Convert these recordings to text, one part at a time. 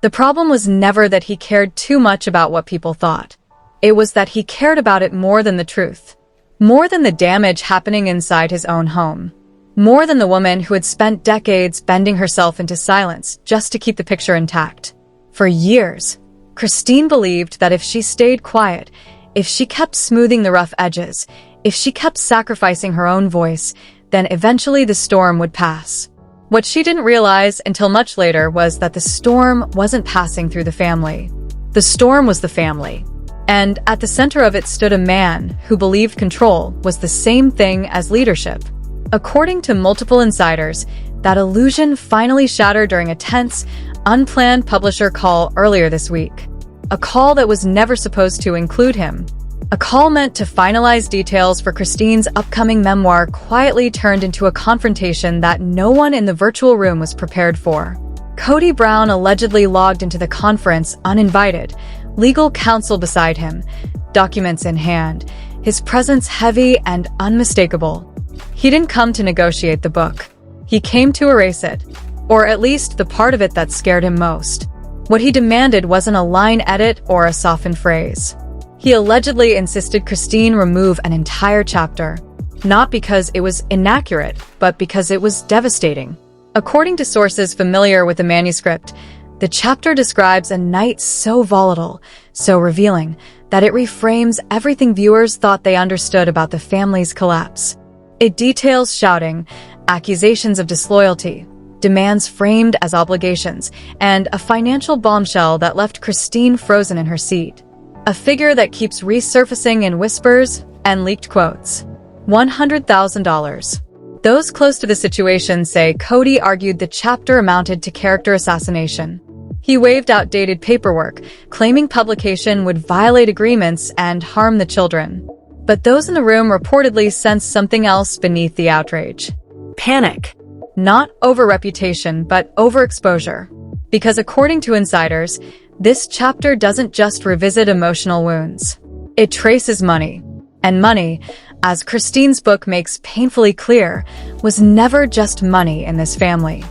The problem was never that he cared too much about what people thought. It was that he cared about it more than the truth. More than the damage happening inside his own home. More than the woman who had spent decades bending herself into silence just to keep the picture intact. For years, Christine believed that if she stayed quiet, if she kept smoothing the rough edges, if she kept sacrificing her own voice, then eventually the storm would pass. What she didn't realize until much later was that the storm wasn't passing through the family. The storm was the family. And at the center of it stood a man who believed control was the same thing as leadership. According to multiple insiders, that illusion finally shattered during a tense, unplanned publisher call earlier this week. A call that was never supposed to include him. A call meant to finalize details for Christine's upcoming memoir quietly turned into a confrontation that no one in the virtual room was prepared for. Kody Brown allegedly logged into the conference uninvited, legal counsel beside him, documents in hand, his presence heavy and unmistakable. He didn't come to negotiate the book. He came to erase it, or at least the part of it that scared him most. What he demanded wasn't a line edit or a softened phrase. He allegedly insisted Christine remove an entire chapter, not because it was inaccurate, but because it was devastating. According to sources familiar with the manuscript, the chapter describes a night so volatile, so revealing, that it reframes everything viewers thought they understood about the family's collapse. It details shouting, accusations of disloyalty, demands framed as obligations, and a financial bombshell that left Christine frozen in her seat. A figure that keeps resurfacing in whispers and leaked quotes. $100,000. Those close to the situation say Kody argued the chapter amounted to character assassination. He waived outdated paperwork, claiming publication would violate agreements and harm the children. But those in the room reportedly sensed something else beneath the outrage. Panic. Not over reputation, but overexposure. Because according to insiders, this chapter doesn't just revisit emotional wounds. It traces money. And money, as Christine's book makes painfully clear, was never just money in this family.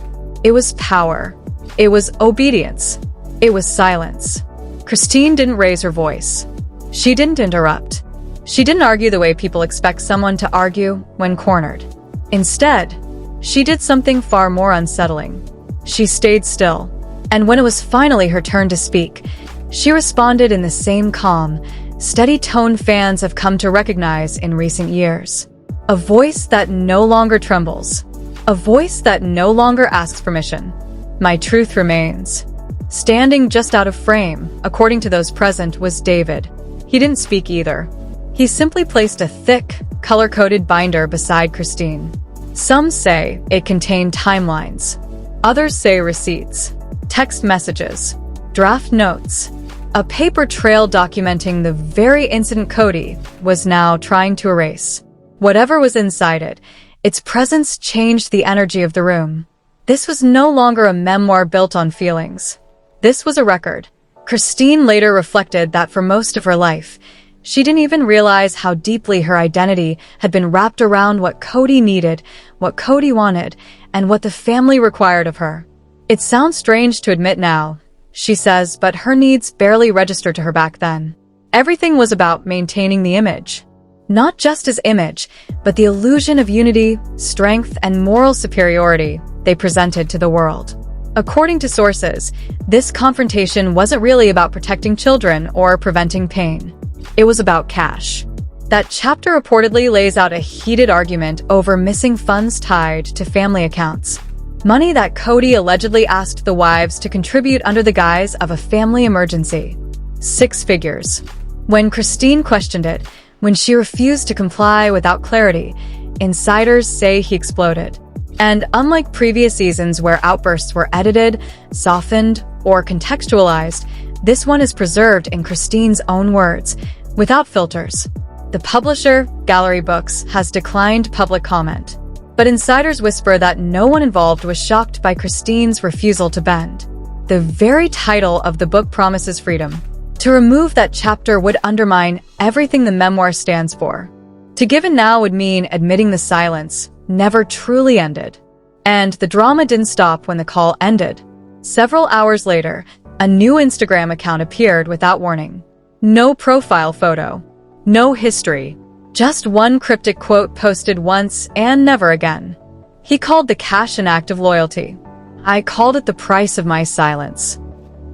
It was power. It was obedience. It was silence. Christine didn't raise her voice. She didn't interrupt. She didn't argue the way people expect someone to argue when cornered. Instead, she did something far more unsettling. She stayed still. And when it was finally her turn to speak, she responded in the same calm, steady tone fans have come to recognize in recent years. A voice that no longer trembles. A voice that no longer asks permission. My truth remains. Standing just out of frame, according to those present, was David. He didn't speak either. He simply placed a thick, color-coded binder beside Christine. Some say it contained timelines. Others say receipts. Text messages, draft notes, a paper trail documenting the very incident Kody was now trying to erase. Whatever was inside it, its presence changed the energy of the room. This was no longer a memoir built on feelings. This was a record. Christine later reflected that for most of her life, she didn't even realize how deeply her identity had been wrapped around what Kody needed, what Kody wanted, and what the family required of her. It sounds strange to admit now, she says, but her needs barely registered to her back then. Everything was about maintaining the image. Not just as image, but the illusion of unity, strength, and moral superiority they presented to the world. According to sources, this confrontation wasn't really about protecting children or preventing pain. It was about cash. That chapter reportedly lays out a heated argument over missing funds tied to family accounts. Money that Kody allegedly asked the wives to contribute under the guise of a family emergency. 6 figures. When Christine questioned it, when she refused to comply without clarity, insiders say he exploded. And unlike previous seasons where outbursts were edited, softened, or contextualized, this one is preserved in Christine's own words, without filters. The publisher, Gallery Books, has declined public comment. But insiders whisper that no one involved was shocked by Christine's refusal to bend. The very title of the book promises freedom. To remove that chapter would undermine everything the memoir stands for. To give in now would mean admitting the silence never truly ended. And the drama didn't stop when the call ended. Several hours later, a new Instagram account appeared without warning. No profile photo, no history, just one cryptic quote posted once and never again. He called the cash an act of loyalty. I called it the price of my silence.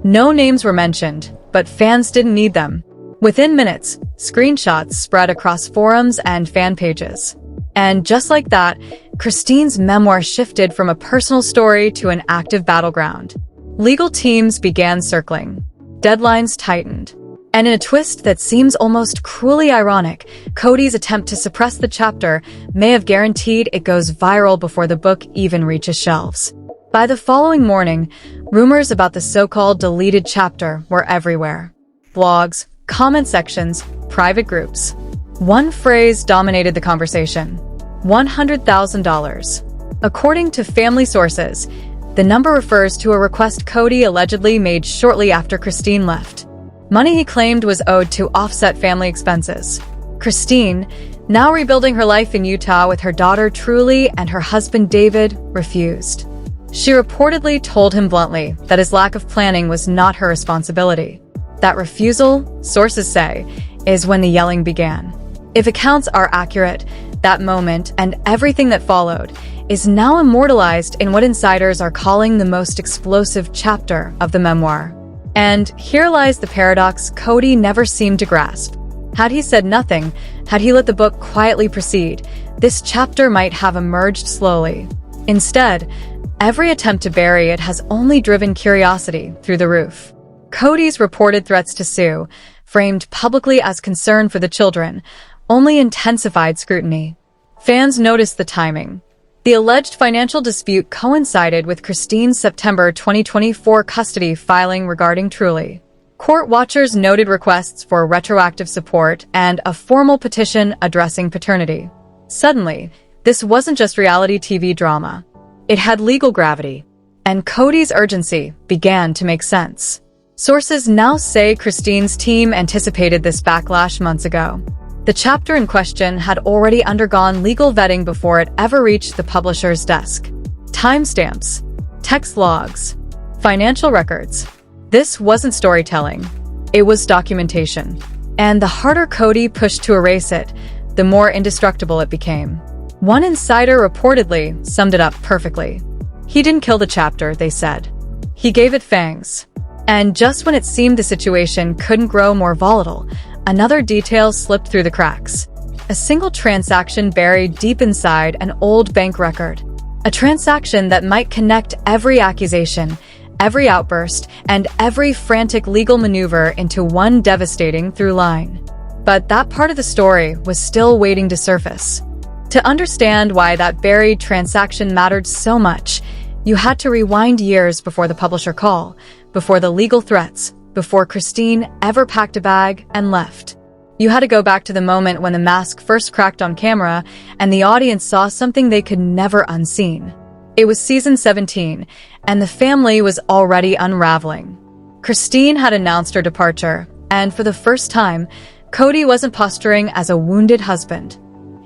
No names were mentioned, but fans didn't need them. Within minutes, screenshots spread across forums and fan pages. And just like that, Christine's memoir shifted from a personal story to an active battleground. Legal teams began circling. Deadlines tightened. And in a twist that seems almost cruelly ironic, Kody's attempt to suppress the chapter may have guaranteed it goes viral before the book even reaches shelves. By the following morning, rumors about the so-called deleted chapter were everywhere. Blogs, comment sections, private groups. One phrase dominated the conversation: $100,000. According to family sources, the number refers to a request Kody allegedly made shortly after Christine left. Money he claimed was owed to offset family expenses. Christine, now rebuilding her life in Utah with her daughter Truly and her husband David, refused. She reportedly told him bluntly that his lack of planning was not her responsibility. That refusal, sources say, is when the yelling began. If accounts are accurate, that moment and everything that followed is now immortalized in what insiders are calling the most explosive chapter of the memoir. And here lies the paradox Kody never seemed to grasp. Had he said nothing, had he let the book quietly proceed, this chapter might have emerged slowly. Instead, every attempt to bury it has only driven curiosity through the roof. Kody's reported threats to sue, framed publicly as concern for the children, only intensified scrutiny. Fans noticed the timing. The alleged financial dispute coincided with Christine's September 2024 custody filing regarding Truly. Court watchers noted requests for retroactive support and a formal petition addressing paternity. Suddenly, this wasn't just reality TV drama. It had legal gravity, and Kody's urgency began to make sense. Sources now say Christine's team anticipated this backlash months ago. The chapter in question had already undergone legal vetting before it ever reached the publisher's desk. Timestamps, text logs, financial records. This wasn't storytelling. It was documentation. And the harder Kody pushed to erase it, the more indestructible it became. One insider reportedly summed it up perfectly. He didn't kill the chapter, they said. He gave it fangs. And just when it seemed the situation couldn't grow more volatile, another detail slipped through the cracks. A single transaction buried deep inside an old bank record. A transaction that might connect every accusation, every outburst, and every frantic legal maneuver into one devastating through line. But that part of the story was still waiting to surface. To understand why that buried transaction mattered so much, you had to rewind years before the publisher call, before the legal threats, before Christine ever packed a bag and left. You had to go back to the moment when the mask first cracked on camera and the audience saw something they could never unseen. It was season 17, and the family was already unraveling. Christine had announced her departure, and for the first time, Kody wasn't posturing as a wounded husband.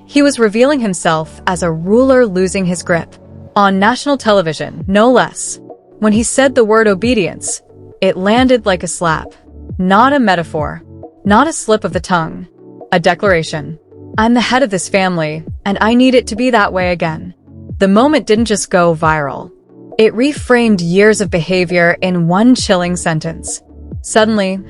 He was revealing himself as a ruler losing his grip. On national television, no less. When he said the word obedience, it landed like a slap. Not a metaphor. Not a slip of the tongue. A declaration. I'm the head of this family, and I need it to be that way again. The moment didn't just go viral. It reframed years of behavior in one chilling sentence. Suddenly,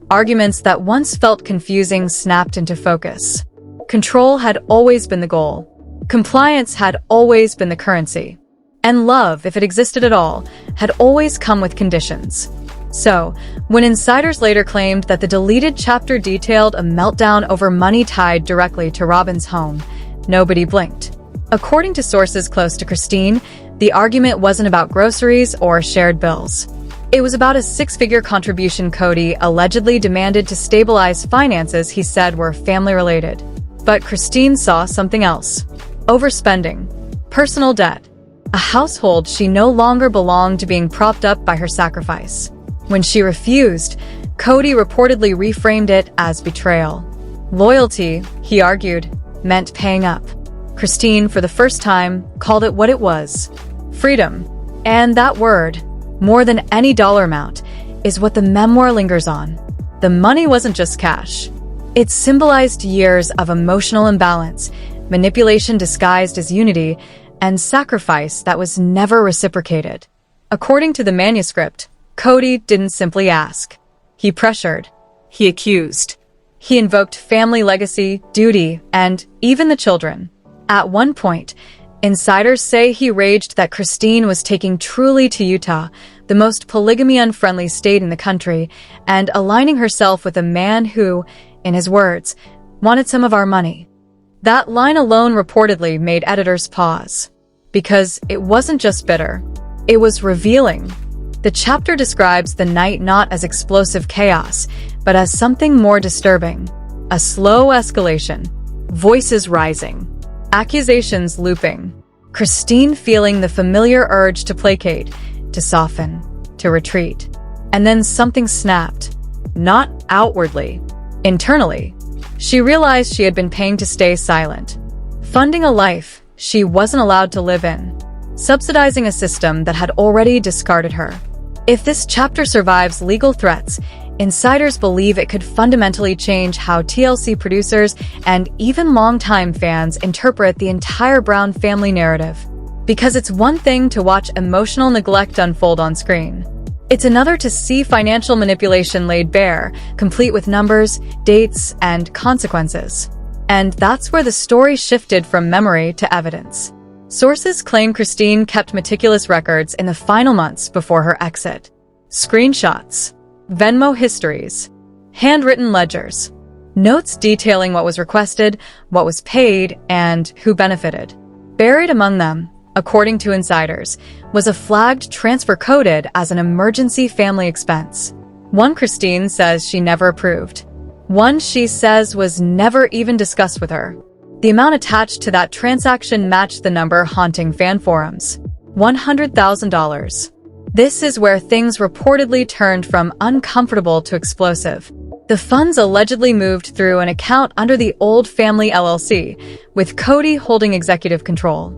arguments that once felt confusing snapped into focus. Control had always been the goal. Compliance had always been the currency. And love, if it existed at all, had always come with conditions. So, when insiders later claimed that the deleted chapter detailed a meltdown over money tied directly to Robyn's home, nobody blinked. According to sources close to Christine, the argument wasn't about groceries or shared bills. It was about a six-figure contribution Kody allegedly demanded to stabilize finances he said were family-related. But Christine saw something else. Overspending. Personal debt. A household she no longer belonged to being propped up by her sacrifice. When she refused, Kody reportedly reframed it as betrayal. Loyalty, he argued, meant paying up. Christine, for the first time, called it what it was. Freedom. And that word, more than any dollar amount, is what the memoir lingers on. The money wasn't just cash. It symbolized years of emotional imbalance, manipulation disguised as unity, and sacrifice that was never reciprocated. According to the manuscript, Kody didn't simply ask. He pressured. He accused. He invoked family legacy, duty, and even the children. At one point, insiders say he raged that Christine was taking Truly to Utah, the most polygamy-unfriendly state in the country, and aligning herself with a man who, in his words, wanted some of our money. That line alone reportedly made editors pause. Because it wasn't just bitter. It was revealing. The chapter describes the night not as explosive chaos, but as something more disturbing. A slow escalation. Voices rising. Accusations looping. Christine feeling the familiar urge to placate, to soften, to retreat. And then something snapped. Not outwardly. Internally. She realized she had been paying to stay silent. Funding a life she wasn't allowed to live in. Subsidizing a system that had already discarded her. If this chapter survives legal threats, insiders believe it could fundamentally change how TLC producers and even longtime fans interpret the entire Brown family narrative. Because it's one thing to watch emotional neglect unfold on screen. It's another to see financial manipulation laid bare, complete with numbers, dates, and consequences. And that's where the story shifted from memory to evidence. Sources claim Christine kept meticulous records in the final months before her exit. Screenshots, Venmo histories, handwritten ledgers, notes detailing what was requested, what was paid, and who benefited. Buried among them, according to insiders, was a flagged transfer coded as an emergency family expense. One Christine says she never approved. One she says was never even discussed with her. The amount attached to that transaction matched the number haunting fan forums. $100,000. This is where things reportedly turned from uncomfortable to explosive. The funds allegedly moved through an account under the old family LLC, with Kody holding executive control.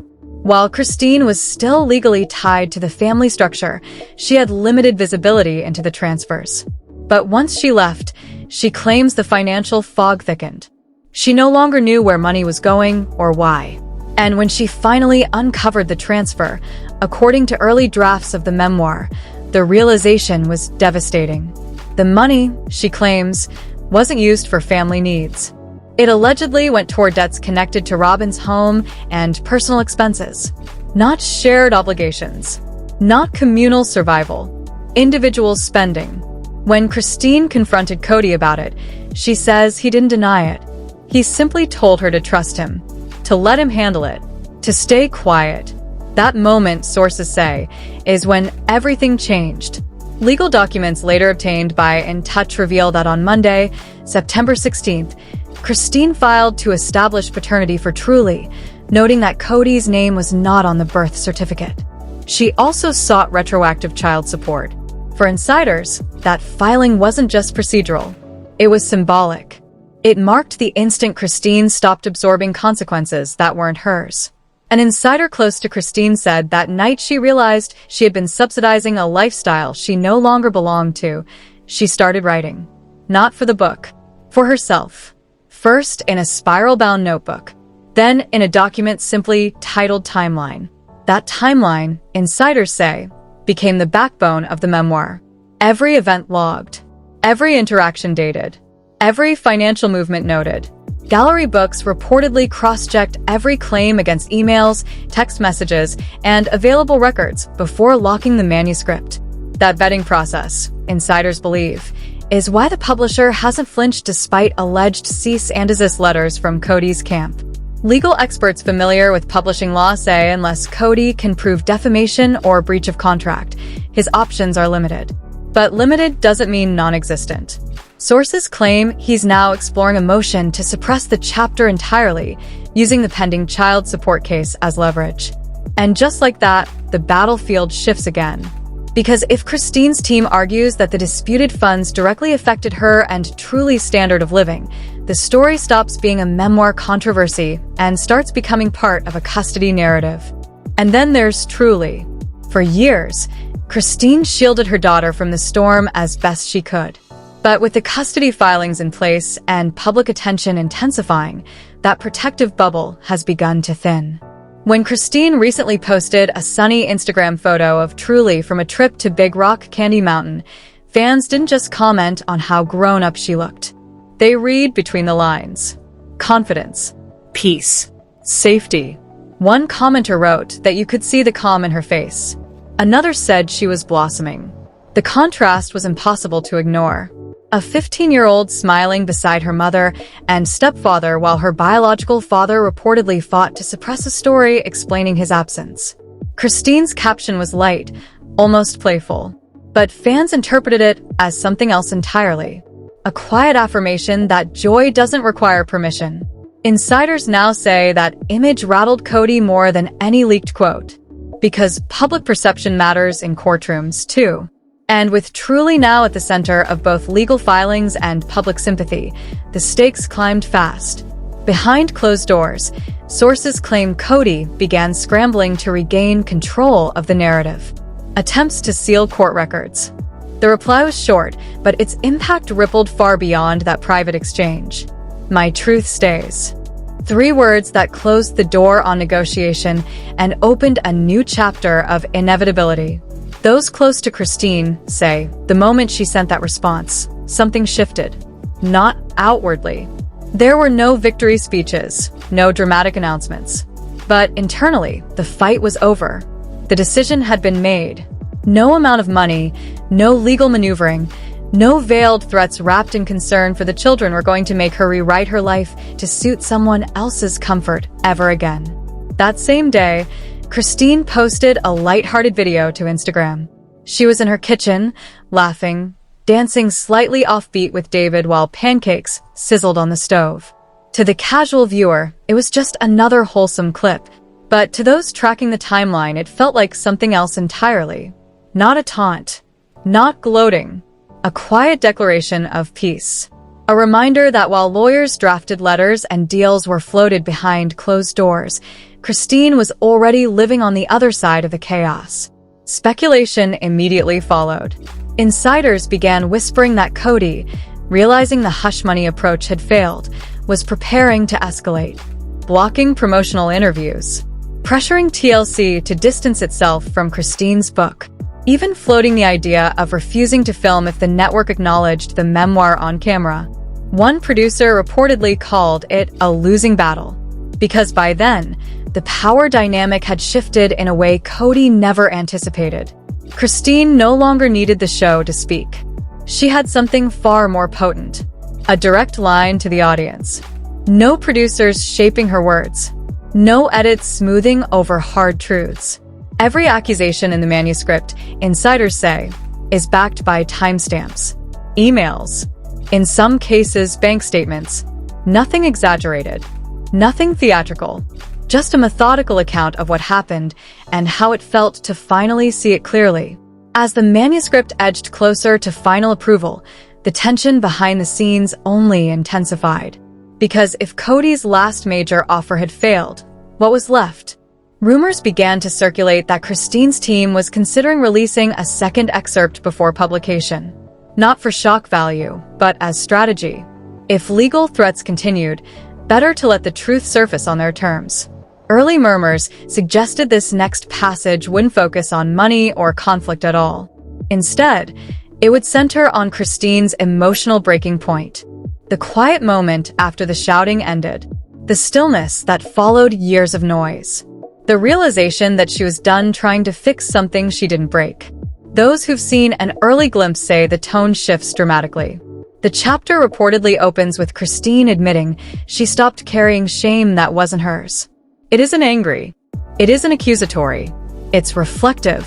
While Christine was still legally tied to the family structure, she had limited visibility into the transfers. But once she left, she claims the financial fog thickened. She no longer knew where money was going or why. And when she finally uncovered the transfer, according to early drafts of the memoir, the realization was devastating. The money, she claims, wasn't used for family needs. It allegedly went toward debts connected to Robin's home and personal expenses. Not shared obligations. Not communal survival. Individual spending. When Christine confronted Kody about it, she says he didn't deny it. He simply told her to trust him, to let him handle it, to stay quiet. That moment, sources say, is when everything changed. Legal documents later obtained by In Touch reveal that on Monday, September 16th, Christine filed to establish paternity for Truly, noting that Kody's name was not on the birth certificate. She also sought retroactive child support. For insiders, that filing wasn't just procedural. It was symbolic. It marked the instant Christine stopped absorbing consequences that weren't hers. An insider close to Christine said that night she realized she had been subsidizing a lifestyle she no longer belonged to. She started writing. Not for the book. For herself. First in a spiral-bound notebook. Then in a document simply titled Timeline. That timeline, insiders say, became the backbone of the memoir. Every event logged. Every interaction dated. Every financial movement noted. Gallery Books reportedly cross-checked every claim against emails, text messages, and available records before locking the manuscript. That vetting process, insiders believe, is why the publisher hasn't flinched despite alleged cease and desist letters from Kody's camp. Legal experts familiar with publishing law say unless Kody can prove defamation or breach of contract, his options are limited. But limited doesn't mean non-existent. Sources claim he's now exploring a motion to suppress the chapter entirely, using the pending child support case as leverage. And just like that, the battlefield shifts again. Because if Christine's team argues that the disputed funds directly affected her and Truly's standard of living, the story stops being a memoir controversy and starts becoming part of a custody narrative. And then there's Truly. For years, Christine shielded her daughter from the storm as best she could. But with the custody filings in place and public attention intensifying, that protective bubble has begun to thin. When Christine recently posted a sunny Instagram photo of Truly from a trip to Big Rock Candy Mountain, fans didn't just comment on how grown-up she looked. They read between the lines. Confidence, peace, safety. One commenter wrote that you could see the calm in her face. Another said she was blossoming. The contrast was impossible to ignore. A 15-year-old smiling beside her mother and stepfather while her biological father reportedly fought to suppress a story explaining his absence. Christine's caption was light, almost playful, but fans interpreted it as something else entirely. A quiet affirmation that joy doesn't require permission. Insiders now say that image rattled Kody more than any leaked quote. Because public perception matters in courtrooms, too. And with Truly now at the center of both legal filings and public sympathy, the stakes climbed fast. Behind closed doors, sources claim Kody began scrambling to regain control of the narrative. Attempts to seal court records. The reply was short, but its impact rippled far beyond that private exchange. My truth stays. 3 words that closed the door on negotiation and opened a new chapter of inevitability. Those close to Christine say, the moment she sent that response, something shifted. Not outwardly. There were no victory speeches, no dramatic announcements. But internally, the fight was over. The decision had been made. No amount of money, no legal maneuvering, no veiled threats wrapped in concern for the children were going to make her rewrite her life to suit someone else's comfort ever again. That same day, Christine posted a lighthearted video to Instagram. She was in her kitchen, laughing, dancing slightly offbeat with David while pancakes sizzled on the stove. To the casual viewer, it was just another wholesome clip. But to those tracking the timeline, it felt like something else entirely. Not a taunt. Not gloating. A quiet declaration of peace. A reminder that while lawyers drafted letters and deals were floated behind closed doors, Christine was already living on the other side of the chaos. Speculation immediately followed. Insiders began whispering that Kody, realizing the hush-money approach had failed, was preparing to escalate, blocking promotional interviews, pressuring TLC to distance itself from Christine's book, even floating the idea of refusing to film if the network acknowledged the memoir on camera. One producer reportedly called it a losing battle, because by then, the power dynamic had shifted in a way Kody never anticipated. Christine no longer needed the show to speak. She had something far more potent. A direct line to the audience. No producers shaping her words. No edits smoothing over hard truths. Every accusation in the manuscript, insiders say, is backed by timestamps, emails, in some cases bank statements. Nothing exaggerated. Nothing theatrical. Just a methodical account of what happened and how it felt to finally see it clearly. As the manuscript edged closer to final approval, the tension behind the scenes only intensified. Because if Kody's last major offer had failed, what was left? Rumors began to circulate that Christine's team was considering releasing a second excerpt before publication. Not for shock value, but as strategy. If legal threats continued, better to let the truth surface on their terms. Early murmurs suggested this next passage wouldn't focus on money or conflict at all. Instead, it would center on Christine's emotional breaking point. The quiet moment after the shouting ended. The stillness that followed years of noise. The realization that she was done trying to fix something she didn't break. Those who've seen an early glimpse say the tone shifts dramatically. The chapter reportedly opens with Christine admitting she stopped carrying shame that wasn't hers. It isn't angry. It isn't accusatory. It's reflective.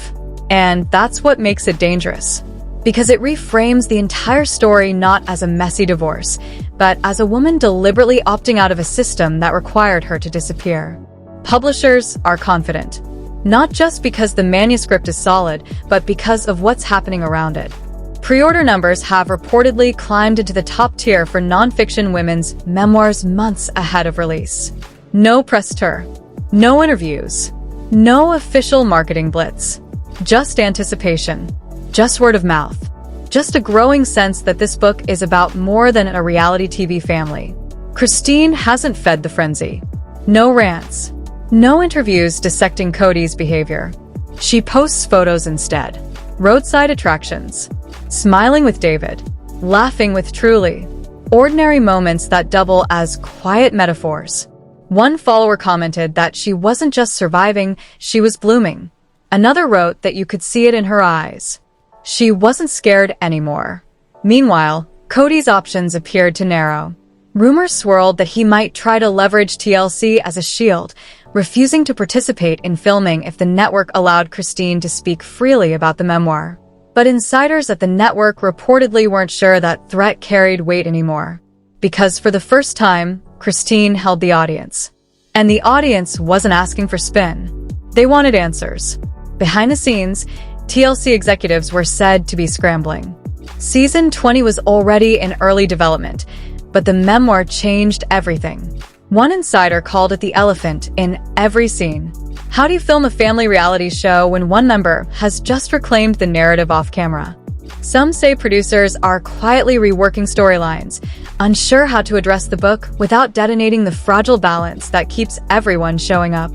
And that's what makes it dangerous. Because it reframes the entire story not as a messy divorce, but as a woman deliberately opting out of a system that required her to disappear. Publishers are confident. Not just because the manuscript is solid, but because of what's happening around it. Pre-order numbers have reportedly climbed into the top tier for nonfiction women's memoirs months ahead of release. No press tour. No interviews. No official marketing blitz. Just anticipation. Just word of mouth. Just a growing sense that this book is about more than a reality TV family. Christine hasn't fed the frenzy. No rants. No interviews dissecting Kody's behavior. She posts photos instead. Roadside attractions. Smiling with David. Laughing with Truly. Ordinary moments that double as quiet metaphors. One follower commented that she wasn't just surviving, she was blooming. Another wrote that you could see it in her eyes. She wasn't scared anymore. Meanwhile, Kody's options appeared to narrow. Rumors swirled that he might try to leverage TLC as a shield, refusing to participate in filming if the network allowed Christine to speak freely about the memoir. But insiders at the network reportedly weren't sure that threat carried weight anymore. Because for the first time, Christine held the audience. And the audience wasn't asking for spin. They wanted answers. Behind the scenes, TLC executives were said to be scrambling. Season 20 was already in early development, but the memoir changed everything. One insider called it the elephant in every scene. How do you film a family reality show when one member has just reclaimed the narrative off camera? Some say producers are quietly reworking storylines, unsure how to address the book without detonating the fragile balance that keeps everyone showing up.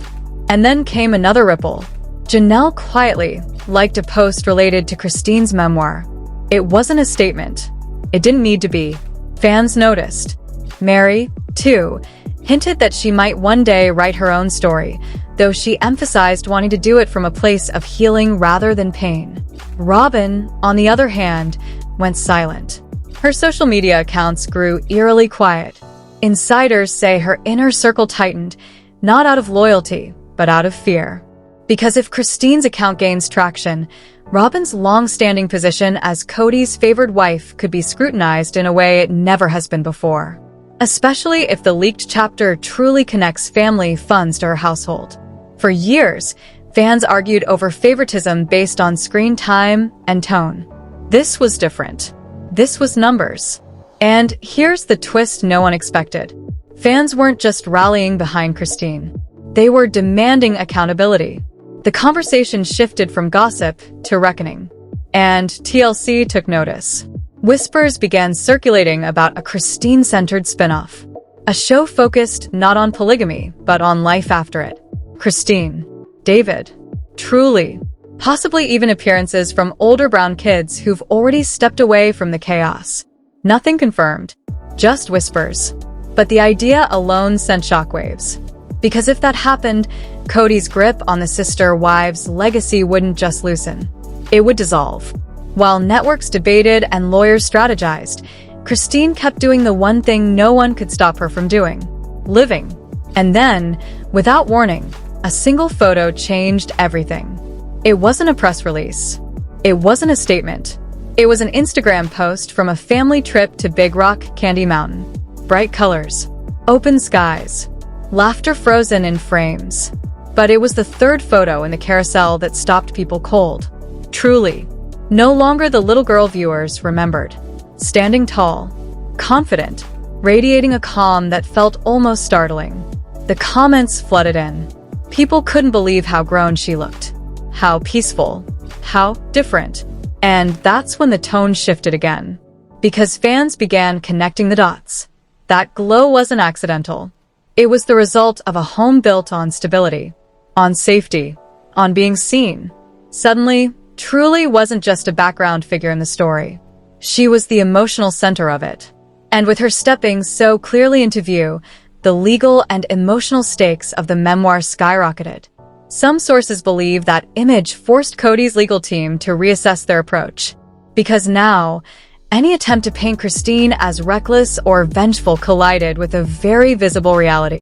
And then came another ripple. Janelle quietly liked a post related to Christine's memoir. It wasn't a statement. It didn't need to be. Fans noticed. Mary, too, hinted that she might one day write her own story, though she emphasized wanting to do it from a place of healing rather than pain. Robin, on the other hand, went silent. Her social media accounts grew eerily quiet. Insiders say her inner circle tightened, not out of loyalty, but out of fear. Because if Christine's account gains traction, Robin's long-standing position as Kody's favored wife could be scrutinized in a way it never has been before. Especially if the leaked chapter truly connects family funds to her household. For years, fans argued over favoritism based on screen time and tone. This was different. This was numbers. And here's the twist no one expected. Fans weren't just rallying behind Christine. They were demanding accountability. The conversation shifted from gossip to reckoning. And TLC took notice. Whispers began circulating about a Christine-centered spinoff. A show focused not on polygamy, but on life after it. Christine, David, Truly, possibly even appearances from older Brown kids who've already stepped away from the chaos. Nothing confirmed, just whispers. But the idea alone sent shockwaves. Because if that happened, Kody's grip on the sister wives' legacy wouldn't just loosen. It would dissolve. While networks debated and lawyers strategized, Christine kept doing the one thing no one could stop her from doing: living. And then, without warning, a single photo changed everything. It wasn't a press release. It wasn't a statement. It was an Instagram post from a family trip to Big Rock Candy Mountain. Bright colors, open skies, laughter frozen in frames. But it was the third photo in the carousel that stopped people cold. Truly, no longer the little girl viewers remembered. Standing tall, confident, radiating a calm that felt almost startling. The comments flooded in. People couldn't believe how grown she looked. How peaceful. How different. And that's when the tone shifted again. Because fans began connecting the dots. That glow wasn't accidental. It was the result of a home built on stability, on safety, on being seen. Suddenly, Truly wasn't just a background figure in the story. She was the emotional center of it. And with her stepping so clearly into view, the legal and emotional stakes of the memoir skyrocketed. Some sources believe that image forced Kody's legal team to reassess their approach. Because now, any attempt to paint Christine as reckless or vengeful collided with a very visible reality.